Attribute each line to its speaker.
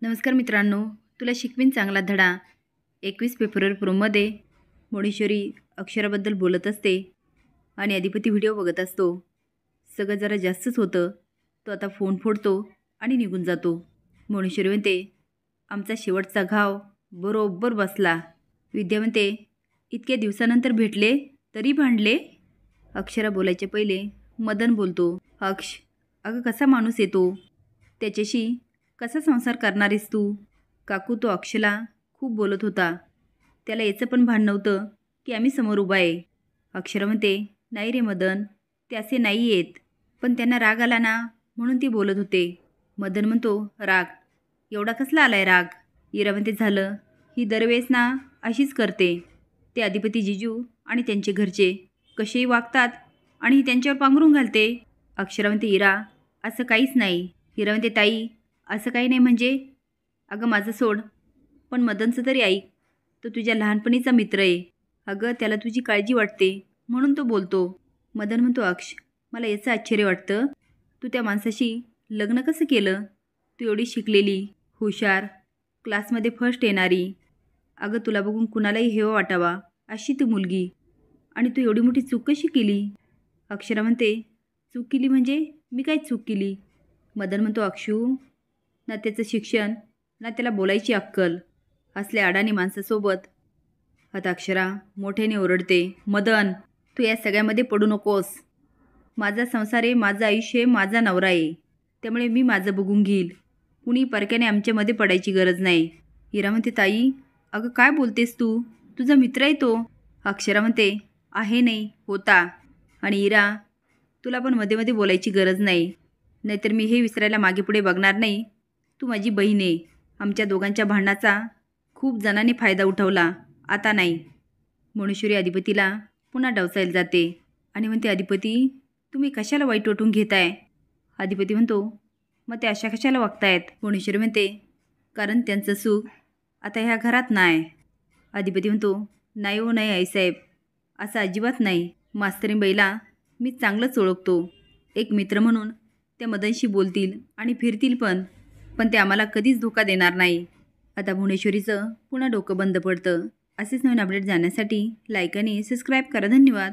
Speaker 1: नमस्कार मित्रांनो, तुला शिकवीन चांगला धडा 21 फेब्रुवारी प्रोमध्ये मोनीश्वरी अक्षराबद्दल बोलत असते आणि अधिपती व्हिडिओ बघत असतो. सगळं जरा जास्तच होतं. तो आता फोन फोडतो आणि निघून जातो. मोनीश्वरी म्हणते, आमचा शेवटचा घाव बरोबर बसला. विद्या म्हणते, इतक्या दिवसानंतर भेटले तरी भांडले. अक्षरा बोलायच्या पहिले मदन बोलतो, अक्ष, अगं कसा माणूस येतो, त्याच्याशी कसा संसार करणारीस तू. काकू तो अक्षला खूप बोलत होता. त्याला याचं पण भान नव्हतं की आम्ही समोर उभा आहे. अक्षरा म्हणते, नाही रे मदन, ते असे नाही येत, पण त्यांना राग आला ना म्हणून ती बोलत होते. मदन म्हणतो, राग एवढा कसला आलाय राग. इरा म्हणते, झालं, ही दरवेळेस ना अशीच करते. ते अधिपती जिजू आणि त्यांचे घरचे कसेही वागतात आणि ही त्यांच्यावर पांघरून घालते. अक्षरा म्हणते, इरा असं काहीच नाही. इरा म्हणते, ताई असं काही नाही म्हणजे. अगं माझं सोड, पण मदनचं तरी ऐक. तो तुझ्या लहानपणीचा मित्र आहे. अगं त्याला तुझी काळजी वाटते म्हणून तो बोलतो. मदन म्हणतो, अक्ष, मला याचं आश्चर्य वाटतं, तू त्या माणसाशी लग्न कसं केलं. तू एवढी शिकलेली, हुशार, क्लासमध्ये फर्स्ट येणारी. अगं तुला बघून कुणालाही हेवा वाटावा अशी ती मुलगी, आणि तू एवढी मोठी चूक कशी केली. अक्षरा म्हणते, चूक केली म्हणजे मी काय चूक केली. मदन म्हणतो, अक्षू, ना त्याचं शिक्षण ना त्याला बोलायची अक्कल, असल्या अडाणी माणसासोबत. आता अक्षरा मोठ्याने ओरडते, मदन तू या सगळ्यामध्ये पडू नकोस. माझा संसार आहे, माझं आयुष्य आहे, माझा नवरा आहे, त्यामुळे मी माझं बघून घेईल. कुणी परक्याने आमच्यामध्ये पडायची गरज नाही. इरा म्हणते, ताई अगं काय बोलतेस तू, तुझा मित्र आहे तो. अक्षरा म्हणते, आहे नाही होता. आणि इरा तुला पण मध्ये मध्ये बोलायची गरज नाही, नाहीतर मी हे विसरायला मागे पुढे बघणार नाही. तू माझी बहीण आहे. आमच्या दोघांच्या भांडणाचा खूप जणांनी फायदा उठवला, आता नाही. मोनीश्वरी अधिपतीला पुन्हा डवसायला जाते आणि म्हणते, अधिपती तुम्ही कशाला वाईट वाटून घेताय. अधिपती म्हणतो, मग ते अशा कशाला वागतायत. मोनीश्वरी म्हणते, कारण त्यांचं सुख आता ह्या घरात नाही. अधिपती म्हणतो, नाही हो नाही आईसाहेब, असं अजिबात नाही. मास्तरीन बाईला मी चांगलंच ओळखतो. एक मित्र म्हणून त्या मदनशी बोलतील आणि फिरतील पण ते आम्हाला कधीच धोका देणार नाही. आता भुवनेश्वरीचं पुन्हा डोकं बंद पडतं. असेच नवीन अपडेट जाण्यासाठी लाईक आणि सबस्क्राईब करा. धन्यवाद.